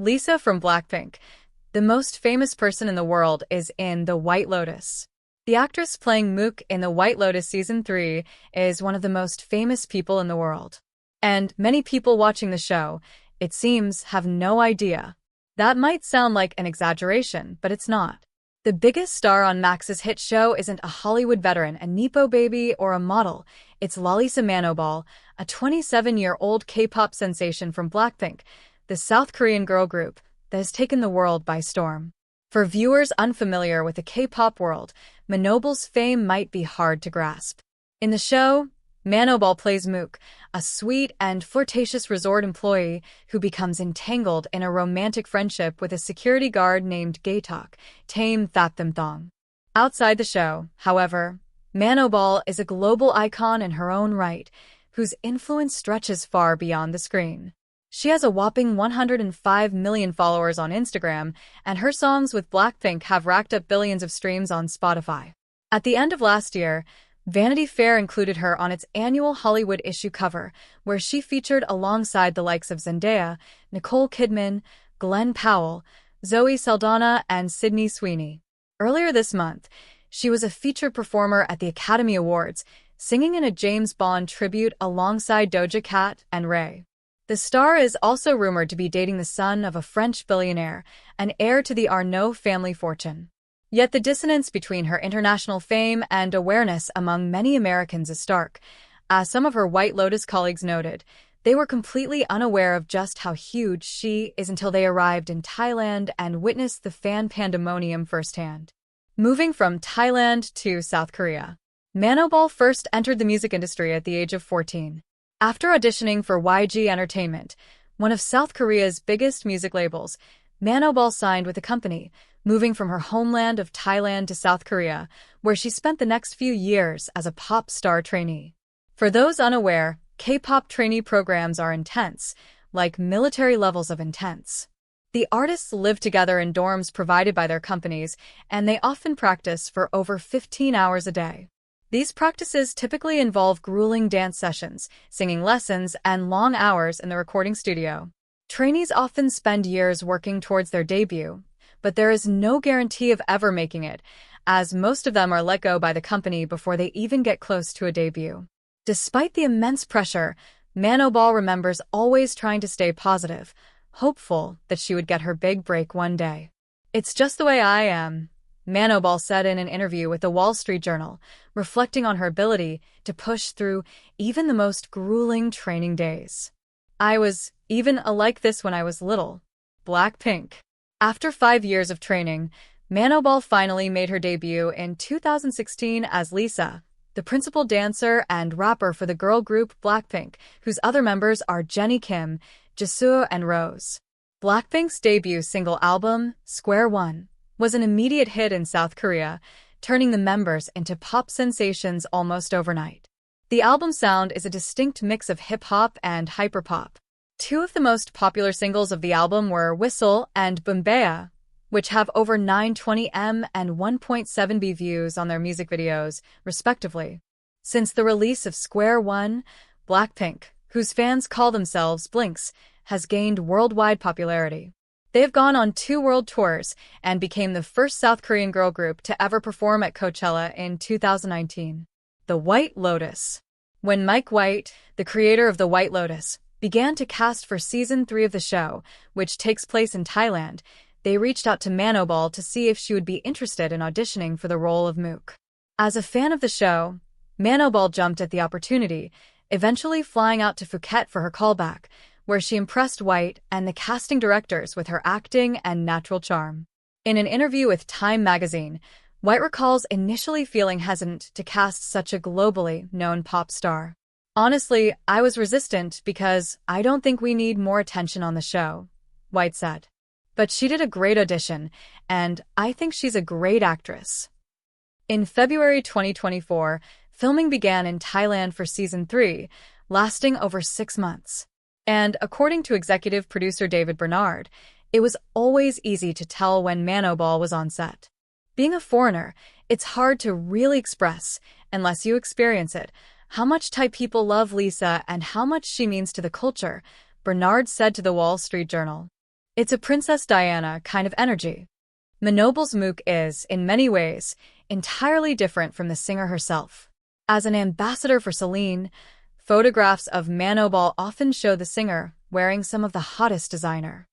Lisa from Blackpink, the most famous person in the world, is in The White Lotus. The actress playing Mook in The White Lotus Season 3 is one of the most famous people in the world. And many people watching the show, it seems, have no idea. That might sound like an exaggeration, but it's not. The biggest star on Max's hit show isn't a Hollywood veteran, a Nepo baby, or a model. It's Lalisa Manobal, a 27-year-old K-pop sensation from Blackpink, the South Korean girl group that has taken the world by storm. For viewers unfamiliar with the K-pop world, Manobal's fame might be hard to grasp. In the show, Manobal plays Mook, a sweet and flirtatious resort employee who becomes entangled in a romantic friendship with a security guard named Gaytok, Tame Thattham Thong. Outside the show, however, Manobal is a global icon in her own right, whose influence stretches far beyond the screen. She has a whopping 105 million followers on Instagram, and her songs with Blackpink have racked up billions of streams on Spotify. At the end of last year, Vanity Fair included her on its annual Hollywood issue cover, where she featured alongside the likes of Zendaya, Nicole Kidman, Glenn Powell, Zoe Saldana, and Sydney Sweeney. Earlier this month, she was a featured performer at the Academy Awards, singing in a James Bond tribute alongside Doja Cat and Ray. The star is also rumored to be dating the son of a French billionaire, an heir to the Arnault family fortune. Yet the dissonance between her international fame and awareness among many Americans is stark. As some of her White Lotus colleagues noted, they were completely unaware of just how huge she is until they arrived in Thailand and witnessed the fan pandemonium firsthand. Moving from Thailand to South Korea, Manobal first entered the music industry at the age of 14. After auditioning for YG Entertainment, one of South Korea's biggest music labels, Manobal signed with the company, moving from her homeland of Thailand to South Korea, where she spent the next few years as a pop star trainee. For those unaware, K-pop trainee programs are intense, like military levels of intense. The artists live together in dorms provided by their companies, and they often practice for over 15 hours a day. These practices typically involve grueling dance sessions, singing lessons, and long hours in the recording studio. Trainees often spend years working towards their debut, but there is no guarantee of ever making it, as most of them are let go by the company before they even get close to a debut. Despite the immense pressure, Manobal remembers always trying to stay positive, hopeful that she would get her big break one day. "It's just the way I am," Manobal said in an interview with the Wall Street Journal, reflecting on her ability to push through even the most grueling training days. "I was even like this when I was little." Blackpink. After 5 years of training, Manobal finally made her debut in 2016 as Lisa, the principal dancer and rapper for the girl group Blackpink, whose other members are Jennie Kim, Jisoo, and Rose. Blackpink's debut single album, Square One, was an immediate hit in South Korea, turning the members into pop sensations almost overnight. The album's sound is a distinct mix of hip-hop and hyperpop. Two of the most popular singles of the album were Whistle and Bumbaya, which have over 920M and 1.7B views on their music videos, respectively. Since the release of Square One, Blackpink, whose fans call themselves Blinks, has gained worldwide popularity. They have gone on 2 world tours and became the first South Korean girl group to ever perform at Coachella in 2019. The White Lotus. When Mike White, the creator of The White Lotus, began to cast for Season 3 of the show, which takes place in Thailand, they reached out to Manobal to see if she would be interested in auditioning for the role of Mook. As a fan of the show, Manobal jumped at the opportunity, eventually flying out to Phuket for her callback, where she impressed White and the casting directors with her acting and natural charm. In an interview with Time magazine, White recalls initially feeling hesitant to cast such a globally known pop star. "Honestly, I was resistant because I don't think we need more attention on the show," White said. "But she did a great audition, and I think she's a great actress." In February 2024, filming began in Thailand for Season 3, lasting over 6 months. And according to executive producer David Bernard, it was always easy to tell when Manobal was on set. "Being a foreigner, it's hard to really express, unless you experience it, how much Thai people love Lisa and how much she means to the culture," Bernard said to the Wall Street Journal. It's a Princess Diana kind of energy. Manoble's Mook is, in many ways, entirely different from the singer herself. As an ambassador for Celine, photographs of Manoble often show the singer wearing some of the hottest designer.